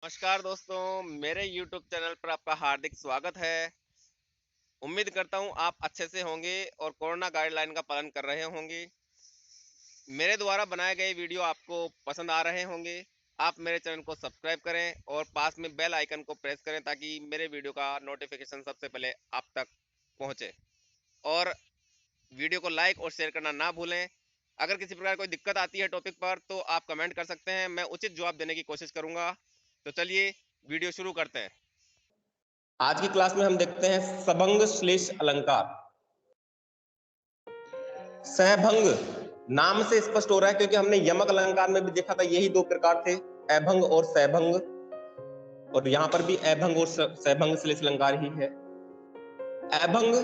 नमस्कार दोस्तों, मेरे YouTube चैनल पर आपका हार्दिक स्वागत है। उम्मीद करता हूँ आप अच्छे से होंगे और कोरोना गाइडलाइन का पालन कर रहे होंगे। मेरे द्वारा बनाए गए वीडियो आपको पसंद आ रहे होंगे। आप मेरे चैनल को सब्सक्राइब करें और पास में बेल आइकन को प्रेस करें ताकि मेरे वीडियो का नोटिफिकेशन सबसे पहले आप तक पहुँचे। और वीडियो को लाइक और शेयर करना ना भूलें। अगर किसी प्रकार कोई दिक्कत आती है टॉपिक पर तो आप कमेंट कर सकते हैं, मैं उचित जवाब देने की कोशिश करूँगा। तो चलिए वीडियो शुरू करते हैं। आज की क्लास में हम देखते हैं सबंग श्लेष अलंकार। सहभंग नाम से स्पष्ट हो रहा है क्योंकि हमने यमक अलंकार में भी देखा था, यही दो प्रकार थे, अभंग और सहभंग, और यहां पर भी अभंग और सहभंग श्लेष अलंकार ही है। अभंग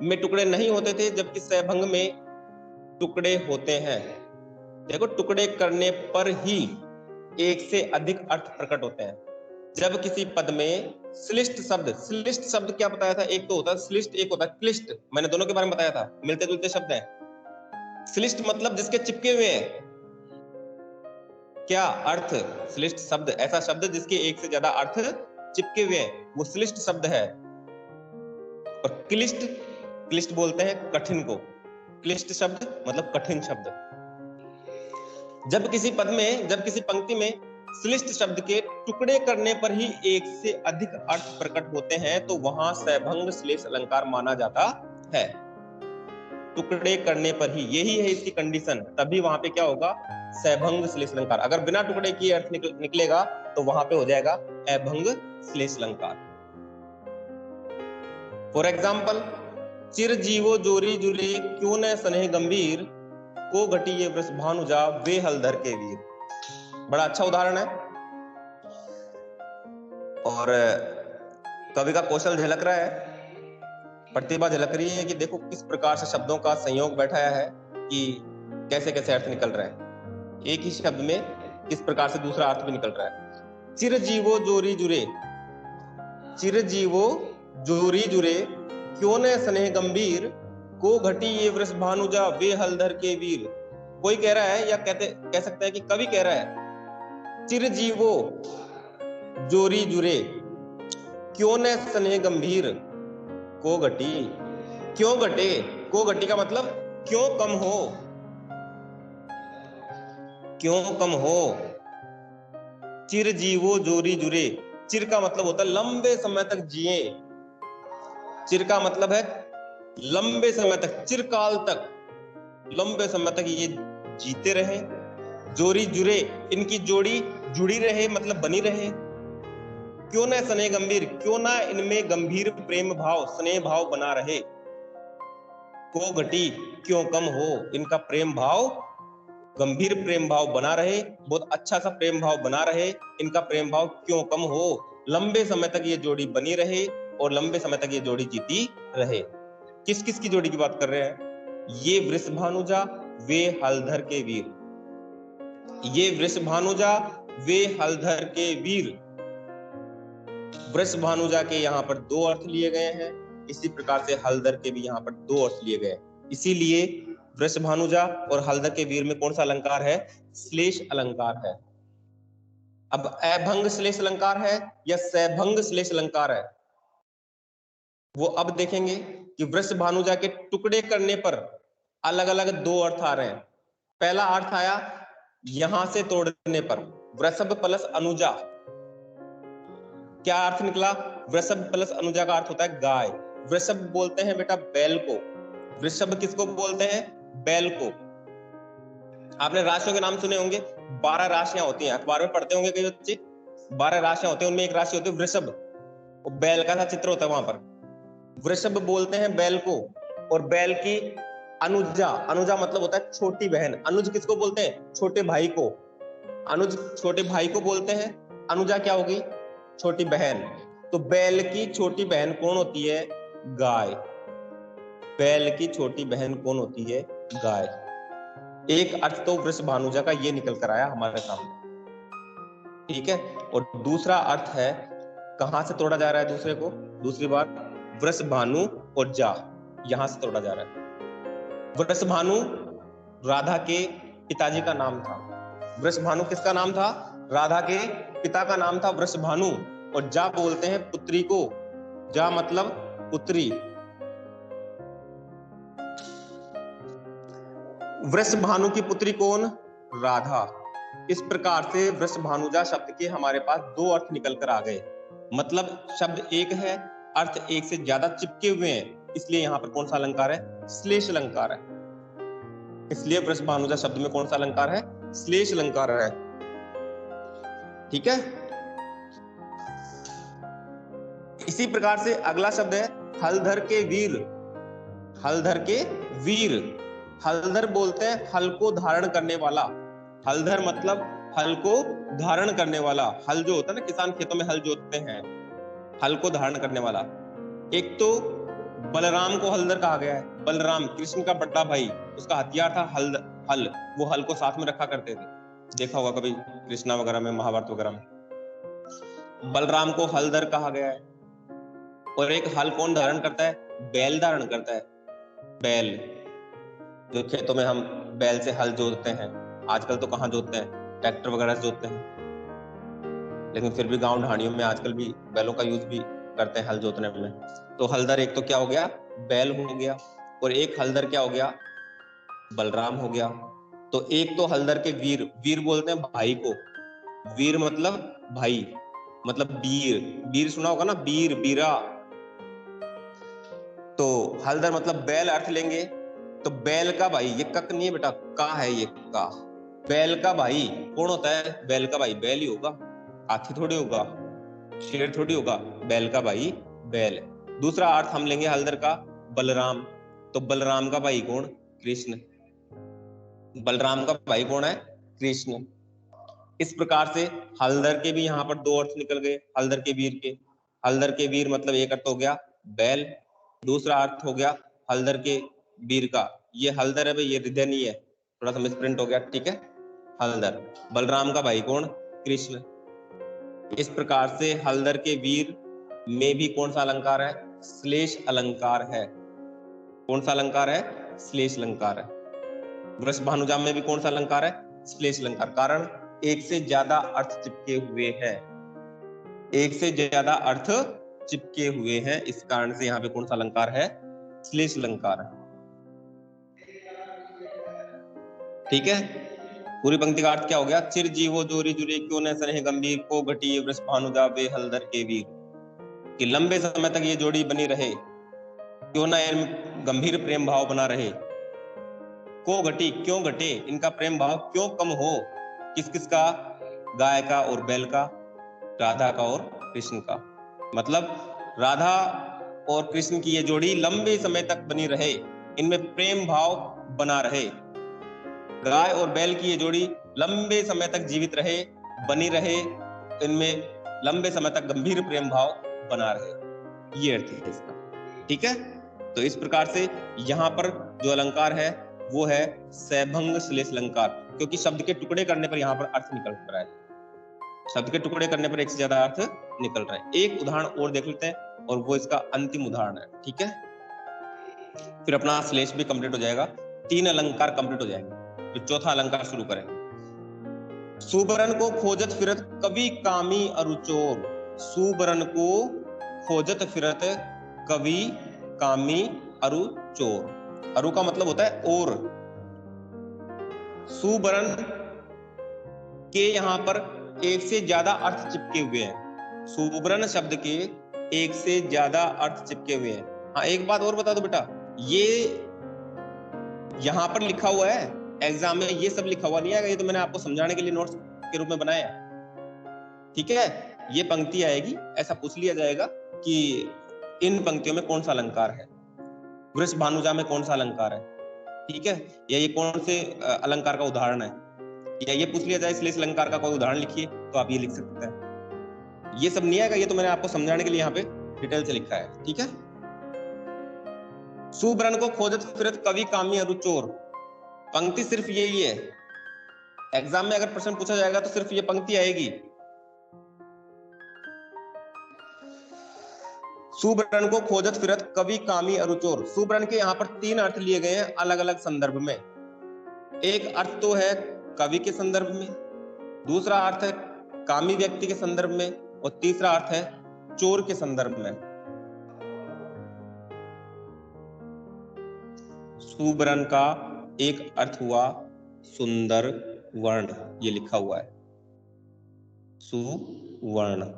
में टुकड़े नहीं होते थे जबकि सहभंग में टुकड़े होते हैं। देखो, टुकड़े करने पर ही एक से अधिक अर्थ प्रकट होते हैं। जब किसी पद में श्लिष्ट शब्द क्या बताया था? एक तो होता है श्लिष्ट, एक होता है क्लिष्ट। मैंने दोनों के बारे में बताया था, मिलते जुलते शब्द हैं। श्लिष्ट मतलब जिसके चिपके हुए हैं। क्या अर्थ? श्लिष्ट शब्द ऐसा शब्द जिसके एक से ज्यादा अर्थ चिपके हुए हैं, वो श्लिष्ट शब्द है। और क्लिष्ट बोलते हैं कठिन को। क्लिष्ट शब्द मतलब कठिन शब्द। जब किसी पंक्ति में श्लिष्ट शब्द के टुकड़े करने पर ही एक से अधिक अर्थ प्रकट होते हैं तो वहां सहभंग श्लेष अलंकार माना जाता है। टुकड़े करने पर ही, यही है इसकी कंडीशन, तभी वहां पे क्या होगा? सहभंग श्लेष अलंकार। अगर बिना टुकड़े किए अर्थ निकलेगा तो वहां पे हो जाएगा अभंग श्लेष अलंकार। फॉर एग्जाम्पल, चिर जीवो जोरी जुरे क्यों न स्नेह गंभीर, को घटी ये वृष भानुजा वे हलधर के वीर। बड़ा अच्छा उदाहरण है और कवि का कौशल झलक रहा है, प्रतिभा झलक रही है कि देखो किस प्रकार से शब्दों का संयोग बैठाया है कि कैसे कैसे अर्थ निकल रहा है। एक ही शब्द में किस प्रकार से दूसरा अर्थ भी निकल रहा है। चिर जीवो जोरी जुरे, चिर जीवो जोरी जुरे क्यों न स्नेह गंभीर, को घटी ये वृष भानुजा वे हलधर के वीर। कोई कह रहा है या कह सकता है कि कवि कह रहा है, चिर जीवो जोरी जुरे क्यों न स्नेह गंभीर, को घटी, क्यों घटे, को घटी का मतलब क्यों कम हो, क्यों कम हो। चिर जीवो जोरी जुरे, चिर का मतलब होता है लंबे समय तक जिए। चिर का मतलब है लंबे समय तक, चिरकाल तक, लंबे समय तक ये जीते रहे। जोरी जुरे, इनकी जोड़ी जुड़ी रहे मतलब बनी रहे। क्यों ना स्नेह गंभीर, क्यों ना इनमें गंभीर प्रेम भाव, स्नेह भाव बना रहे। को घटी, क्यों कम हो, इनका प्रेम भाव, गंभीर प्रेम भाव बना रहे, बहुत अच्छा सा प्रेम भाव बना रहे। इनका प्रेम भाव क्यों कम हो, लंबे समय तक ये जोड़ी बनी रहे और लंबे समय तक ये जोड़ी जीती रहे। किस किस की जोड़ी की बात कर रहे हैं? ये वृष भानुजा वे हलधर के वीर, ये वृष भानुजा वे हलधर के वीर। वृष भानुजा के यहाँ पर दो अर्थ लिए गए हैं, इसी प्रकार से हलधर के भी यहाँ पर दो अर्थ लिए गए। इसीलिए वृष भानुजा और हलधर के वीर में कौन सा अलंकार है? श्लेष अलंकार है। अब अभंग श्लेष अलंकार है या सहभंग श्लेष अलंकार है, वो अब देखेंगे कि वृष भानुजा के टुकड़े करने पर अलग अलग दो अर्थ आ रहे हैं। पहला अर्थ आया यहां से तोड़ने पर, वृषभ प्लस अनुजा। क्या अर्थ निकला? वृषभ प्लस अनुजा का अर्थ होता है गाय। वृषभ बोलते हैं बेटा बैल को। वृषभ किसको बोलते हैं? बैल को। आपने राशियों के नाम सुने होंगे, 12 राशियां होती हैं, अखबार में पढ़ते होंगे कई बच्चे। 12 राशियां होती हैं, उनमें एक राशि होती है वृषभ, वो बैल का सा चित्र होता है वहां पर। वृषभ बोलते हैं बैल को। और बैल की अनुजा, अनुजा मतलब होता है छोटी बहन। अनुज किसको बोलते हैं? छोटे भाई को। अनुज छोटे भाई को बोलते हैं, अनुजा क्या होगी? छोटी बहन। तो बैल की छोटी बहन कौन होती है? गाय। बैल की छोटी बहन कौन होती है? गाय। एक अर्थ तो वृष भानुजा का ये निकल कर आया हमारे सामने, ठीक है। और दूसरा अर्थ है, कहां से तोड़ा जा रहा है दूसरे को? दूसरी बार वृष भानु और जा, यहां से तोड़ा जा रहा है। वृष भानु राधा के पिताजी का नाम था। वृष भानु किसका नाम था? राधा के पिता का नाम था वृषभानु और जा बोलते हैं पुत्री को। जा मतलब पुत्री। वृषभानु की पुत्री कौन? राधा। इस प्रकार से वृषभानुजा शब्द के हमारे पास दो अर्थ निकल कर आ गए। मतलब शब्द एक है, अर्थ एक से ज्यादा चिपके हुए हैं, इसलिए यहां पर कौन सा अलंकार है? श्लेष अलंकार है। इसलिए वृषभानुजा शब्द में कौन सा अलंकार है? श्लेष अलंकार है। ठीक है। इसी प्रकार से अगला शब्द है हलधर के वीर। हलधर के वीर। हलधर बोलते हैं हल को धारण करने वाला। हलधर मतलब हल को धारण करने वाला। हल जो होता है ना, किसान खेतों में हल जोतते हैं, हल को धारण करने वाला। एक तो बलराम को हलधर कहा गया है। बलराम कृष्ण का बड़ा भाई, उसका हथियार था हल। वो हल को साथ में रखा करते थे, देखा होगा कभी कृष्णा वगैरह में, महाभारत वगैरह में। बलराम को हलधर कहा गया है। और एक हल कौन धारण करता है? बैल धारण करता है। बैल, जो खेतों में हम बैल से हल जोतते हैं। आजकल तो कहाँ जोतते हैं, ट्रैक्टर वगैरह से जोतते हैं, लेकिन फिर भी गांव ढाणियों में आजकल भी बैलों का यूज भी करते हैं हल जोतने में। तो हलधर एक तो क्या हो गया? बैल हो गया। और एक हलधर क्या हो गया? बलराम हो गया। तो एक तो हलधर के वीर। वीर बोलते हैं भाई को। वीर मतलब भाई, मतलब वीर। वीर सुना होगा ना, वीर, वीरा। तो हलधर मतलब बैल अर्थ लेंगे। तो बैल का भाई, ये कक नहीं है बेटा, का है ये, का। बैल का भाई कौन होता है? बैल का भाई बैल ही होगा, हाथी थोड़ी होगा, शेर थोड़ी होगा। बैल का भाई बैल। दूसरा अर्थ हम लेंगे हलधर का, बलराम। तो बलराम का भाई कौन? कृष्ण। बलराम का भाई कौन है? कृष्ण। इस प्रकार से हलधर के भी यहाँ पर दो अर्थ निकल गए, हलधर के वीर के। हलधर के वीर मतलब एक अर्थ हो गया बैल, दूसरा अर्थ हो गया हलधर के वीर का। ये हलधर है भाई, ये हृदय नहीं है, थोड़ा सा मिसप्रिंट हो गया, ठीक है। हलधर। बलराम का भाई कौन? कृष्ण। इस प्रकार से हलधर के वीर में भी कौन सा अलंकार है? श्लेष अलंकार है। कौन सा अलंकार है? श्लेष अलंकार है। वृषभानुजा में भी कौन सा अलंकार है? श्लेष अलंकार। कारण एक से ज्यादा अर्थ चिपके हुए हैं। एक से ज्यादा अर्थ चिपके हुए हैं, इस कारण से यहाँ पे कौन सा अलंकार है? श्लेष अलंकार है। ठीक है। पूरी पंक्ति का अर्थ क्या हो गया? चिर जीवो जोरी जुरे क्यों न स्नेह गंभीर, को घटी वृषभानुजा वे हलधर के वीर। कि लंबे समय तक ये जोड़ी बनी रहे, क्यों ना गंभीर प्रेम भाव बना रहे। को घटी, क्यों घटे, इनका प्रेम भाव क्यों कम हो। किस किस का? गाय का और बैल का, राधा का और कृष्ण का। मतलब राधा और कृष्ण की ये जोड़ी लंबे समय तक बनी रहे, इनमें प्रेम भाव बना रहे। गाय और बैल की ये जोड़ी लंबे समय तक जीवित रहे, बनी रहे, इनमें लंबे समय तक गंभीर प्रेम भाव बना रहे। ये अर्थ है इसका। ठीक है। तो इस प्रकार से यहाँ पर जो अलंकार है वो है सैभंग श्लेष अलंकार, क्योंकि शब्द के टुकड़े करने पर यहाँ पर अर्थ निकल रहा है। शब्द के टुकड़े करने पर एक से ज्यादा अर्थ निकल रहा है। एक उदाहरण और देख लेते हैं, और वो इसका अंतिम उदाहरण है। ठीक है, फिर अपना श्लेष भी कंप्लीट हो जाएगा, 3 अलंकार कंप्लीट हो जाएंगे, फिर चौथा अलंकार शुरू करेंगे। सुबरन को खोजत फिरत कवि कामी अरुचोर। सुबरन को खोजत फिरत कवि कामी अरुचोर। अरु का मतलब होता है और। सुबरन के यहां पर एक से ज्यादा अर्थ चिपके हुए हैं। सुबरन शब्द के एक से ज्यादा अर्थ चिपके हुए हैं। हाँ, एक बात और बता दो बेटा, ये यहां पर लिखा हुआ है, एग्जाम में ये सब लिखा हुआ नहीं आएगा, ये तो मैंने आपको समझाने के लिए नोट्स के रूप में बनाया है। ठीक है, ये पंक्ति आएगी, ऐसा पूछ लिया जाएगा कि इन पंक्तियों में कौन सा अलंकार है, वृषभानुजा में कौन सा अलंकार है। ठीक है, या ये कौन से अलंकार का उदाहरण है, या ये पूछ लिया जाए श्लेष अलंकार का कोई उदाहरण लिखिए, तो आप ये लिख सकते हैं। ये सब नहीं आएगा, ये तो मैंने आपको समझाने के लिए यहाँ पे डिटेल से लिखा है। ठीक है, सुबरन को खोजत फिरत कवि कामी अरुचोर, पंक्ति सिर्फ यही है। एग्जाम में अगर प्रश्न पूछा जाएगा तो सिर्फ ये पंक्ति आएगी। सुबरन को खोजत फिरत कवि कामी अरुचोर। सुबरन के यहाँ पर 3 अर्थ लिए गए हैं अलग अलग संदर्भ में। एक अर्थ तो है कवि के संदर्भ में, दूसरा अर्थ है कामी व्यक्ति के संदर्भ में, और तीसरा अर्थ है चोर के संदर्भ में। सुवर्ण का एक अर्थ हुआ सुंदर वर्ण, ये लिखा हुआ है सुवर्ण।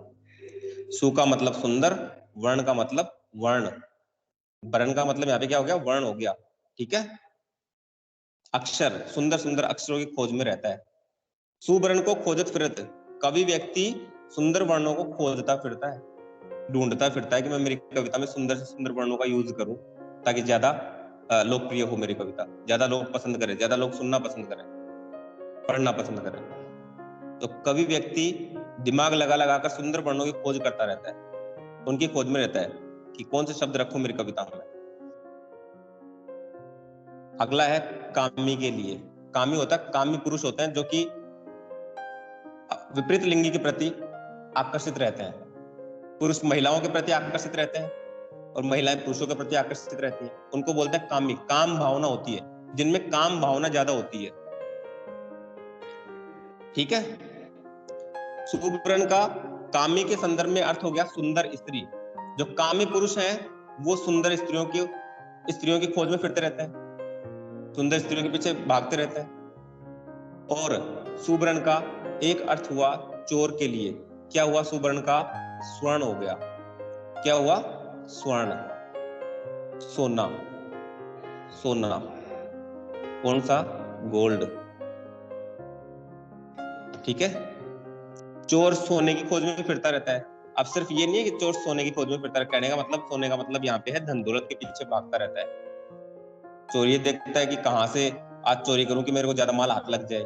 सु का मतलब सुंदर, वर्ण का मतलब वर्ण, वर्ण का मतलब यहाँ पे क्या हो गया, वर्ण हो गया। ठीक है, अक्षर, सुंदर सुंदर अक्षरों की खोज में रहता है। सुवर्ण को खोजत फिरत, कवि व्यक्ति सुंदर वर्णों को खोजता फिरता है, ढूंढता फिरता है कि मैं मेरी कविता में सुंदर से सुंदर वर्णों का यूज करूं ताकि ज्यादा लोकप्रिय हो मेरी कविता, ज्यादा लोग पसंद करें, ज्यादा लोग सुनना पसंद करें, पढ़ना पसंद करें। तो कवि व्यक्ति दिमाग लगा लगा कर सुंदर वर्णों की खोज करता रहता है, उनकी खोज में रहता है कि कौन से शब्द रखूं मेरी कविता में। अगला है कामी के लिए। कामी होता है, कामी पुरुष होते हैं जो कि विपरीत लिंगी के प्रति आकर्षित रहते हैं। पुरुष महिलाओं के प्रति आकर्षित रहते हैं और महिलाएं पुरुषों के प्रति आकर्षित रहती हैं, उनको बोलते हैं कामी। काम भावना होती है, जिनमें काम भावना ज्यादा होती है। ठीक है, सुवर्ण का कामी के संदर्भ में अर्थ हो गया सुंदर स्त्री। जो कामी पुरुष हैं वो सुंदर स्त्रियों की खोज में फिरते रहते हैं, सुंदर स्त्रियों के पीछे भागते रहते हैं। और सुवर्ण का एक अर्थ हुआ चोर के लिए। क्या हुआ, सुवर्ण का स्वर्ण हो गया। क्या हुआ, स्वर्ण, सोना, सोना, कौन सा, गोल्ड। ठीक है, चोर सोने की खोज में फिरता रहता है। अब सिर्फ ये नहीं है कि चोर सोने की खोज में फिरता है, कहने का मतलब, सोने का मतलब यहाँ पे है धन दौलत के पीछे भागता रहता है। चोर ये देखता है कि कहां से आज चोरी करूं कि मेरे को ज्यादा माल हाथ लग जाए,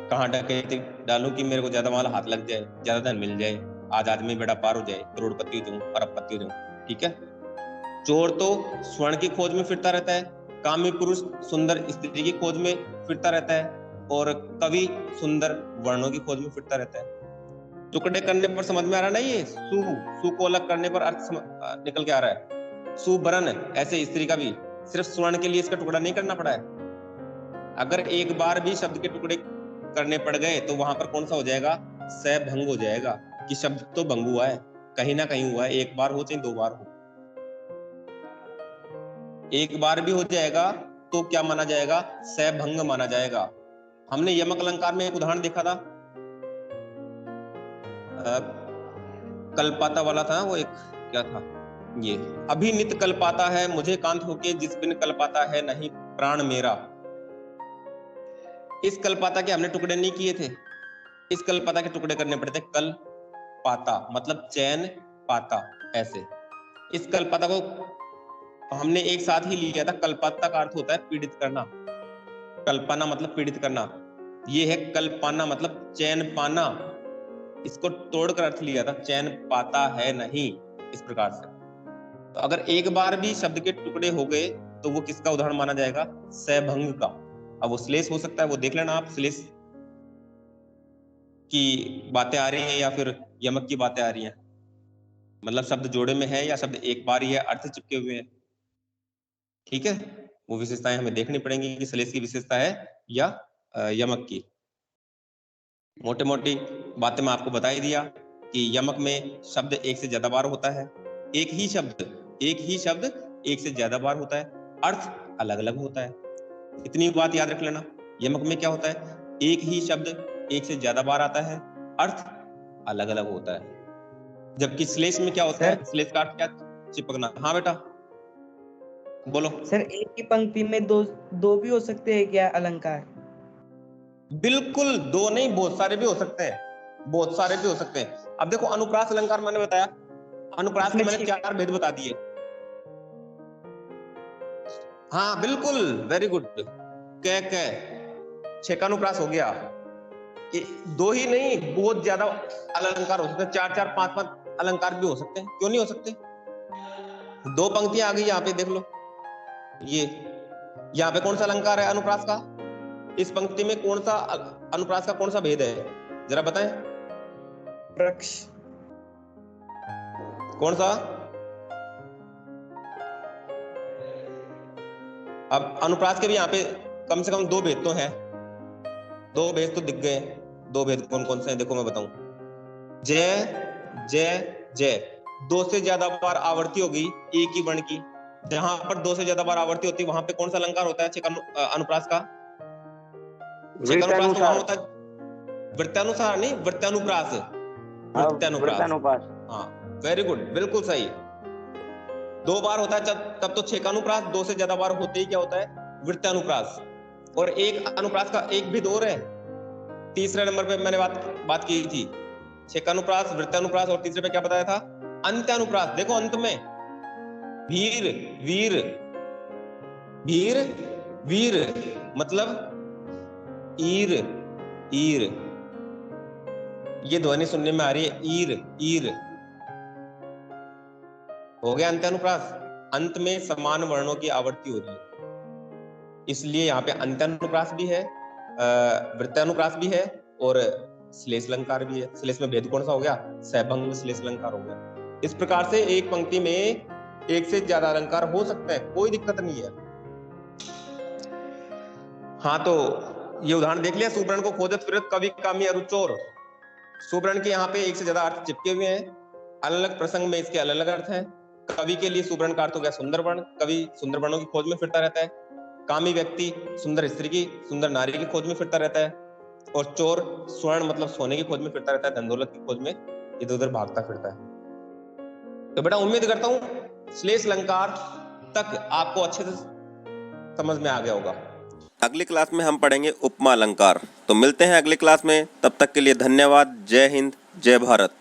कहां डकैती डालूं कि मेरे को ज्यादा माल हाथ लग जाए, ज्यादा धन मिल जाए, आज आदमी बेड़ा पार हो जाए, करोड़पति हो जाऊं, अरबपति हो जाऊं। ठीक है, चोर तो स्वर्ण की खोज में फिरता रहता है, कामी पुरुष सुंदर स्त्री की खोज में फिरता रहता है, और कवि सुंदर वर्णों की खोज में फिरता रहता है। टुकड़े करने पर समझ में आ रहा है ना, ये सु को अलग करने पर अर्थ निकल के आ रहा है। सुवर्ण, ऐसे स्त्री का भी सिर्फ स्वर्ण के लिए इसका टुकड़ा नहीं करना पड़ा है। अगर एक बार भी शब्द के टुकड़े करने पड़ गए तो वहां पर कौन सा हो जाएगा, सभंग हो जाएगा, कि शब्द तो भंग हुआ है, कहीं ना कहीं हुआ है, एक बार हो चाहे दो बार हो। एक बार भी हो जाएगा तो क्या माना जाएगा, सभंग माना जाएगा। हमने यमक अलंकार में एक उदाहरण देखा था, कलपाता वाला था वो, एक क्या था ये, अभी नित कलपाता है मुझे कांत होके, जिस बिन कलपाता है नहीं प्राण मेरा। इस कलपाता के हमने टुकड़े नहीं किए थे, इस कलपाता के टुकड़े करने पड़ते। कल पाता मतलब चैन पाता, ऐसे। इस कलपाता को हमने एक साथ ही लिया था। कलपाता का अर्थ होता है पीड़ित करना, कल्पना मतलब पीड़ित करना, ये है कल्पना मतलब चैन पाना। इसको तोड़कर अर्थ लिया था, चैन पाता है नहीं, इस प्रकार से। तो अगर एक बार भी शब्द के टुकड़े हो गए तो वो किसका उदाहरण माना जाएगा, सभंग का। अब वो श्लेष हो सकता है, वो देख लेना आप, श्लेष की बातें आ रही हैं या फिर यमक की बातें आ रही हैं, मतलब शब्द जोड़े में है या शब्द एक बार ही है, अर्थ चिपके हुए हैं। ठीक है, वो विशेषताएं हमें देखनी पड़ेंगी कि श्लेष की विशेषता है या यमक की। मोटे मोटी बातें मैं आपको बता ही दिया कि यमक में शब्द एक से ज्यादा बार होता है, एक ही शब्द एक से ज्यादा बार होता है, अर्थ अलग अलग होता है। इतनी बात याद रख लेना, यमक में क्या होता है, एक ही शब्द एक से ज्यादा बार आता है, अर्थ अलग अलग होता है। जबकि श्लेष में क्या होता है, श्लेष का अर्थ क्या, चिपकना। हाँ बेटा बोलो। सर एक ही पंक्ति में दो भी हो सकते हैं क्या अलंकार? बिल्कुल, दो नहीं, बहुत सारे भी हो सकते हैं, बहुत सारे भी हो सकते हैं। अब देखो, अनुप्रास अलंकार मैंने बताया, अनुप्रास के मैंने 4 भेद बता दिए। हाँ बिल्कुल, वेरी गुड, क 6 का अनुप्रास हो गया। दो ही नहीं, बहुत ज्यादा अलंकार हो सकते हैं, 4-4 5-5 अलंकार भी हो सकते हैं, क्यों नहीं हो सकते। 2 पंक्तियां आ गई यहाँ पे, देख लो, ये यहाँ पे कौन सा अलंकार है अनुप्रास का, इस पंक्ति में कौन सा अनुप्रास का कौन सा भेद है, जरा बताएं। वृक्ष। कौन सा? अब अनुप्रास के भी यहाँ पे कम से कम 2 भेद तो हैं, 2 भेद तो दिख गए। दो भेद कौन कौन से हैं देखो मैं बताऊं। जय जय जय, दो से ज्यादा बार आवर्ती होगी एक ही वर्ण की। जहां पर दो से ज्यादा बार आवर्ती होती है वहां पे कौन सा अलंकार होता है छेक अनुप्रास का? छेक अनुप्रास का वहां होता है वृत्तानुसार, नहीं वृत्तानुप्रास। वृत्तानुप्रास, वृत्तानुप्रास। हाँ वेरी गुड, बिल्कुल सही। दो बार होता है तब तो छेकानुप्रास, दो से ज्यादा बार होते ही क्या होता है? वृत्तानुप्रास। और एक अनुप्रास का एक भेद और है, तीसरे नंबर पे मैंने बात की थी। छेकानुप्रास, वृत्तानुप्रास और तीसरे पे क्या बताया था? अंत्यानुप्रास। देखो अंत में भीर वीर, भीर वीर मतलब ईर ईर, ये ध्वनि सुनने में आ रही है ईर ईर, हो गया अंत्यानुप्रास। अंत में समान वर्णों की आवर्ती हो रही है, इसलिए यहाँ पे अंत्यानुप्रास भी है, वृत्तानुप्रास भी है और श्लेष अलंकार भी है। श्लेष में भेद कौन सा हो गया? सहभंग श्लेष अलंकार हो गया। इस प्रकार से एक पंक्ति में एक से ज्यादा अलंकार हो सकते हैं, कोई दिक्कत नहीं है। हाँ तो ये उदाहरण देख लिया, सुवर्ण को खोजत फिरत कवि कामी अरुचोर। सुवर्ण के यहाँ पे एक से ज्यादा अर्थ चिपके हुए हैं, अलग अलग प्रसंग में इसके अलग अलग अर्थ हैं। कवि के लिए सुवर्ण का अर्थ हो गया सुंदर वर्ण, कवि सुंदर वर्णों की खोज में फिरता रहता है। कामी व्यक्ति सुंदर स्त्री की, सुंदर नारी की खोज में फिरता रहता है। और चोर स्वर्ण मतलब सोने की खोज में फिरता रहता है, धन दौलत की खोज में इधर उधर भागता फिरता है। तो बेटा उम्मीद करता हूं श्लेष अलंकार तक आपको अच्छे से समझ में आ गया होगा। अगली क्लास में हम पढ़ेंगे उपमा अलंकार। तो मिलते हैं अगली क्लास में, तब तक के लिए धन्यवाद। जय हिंद, जय भारत।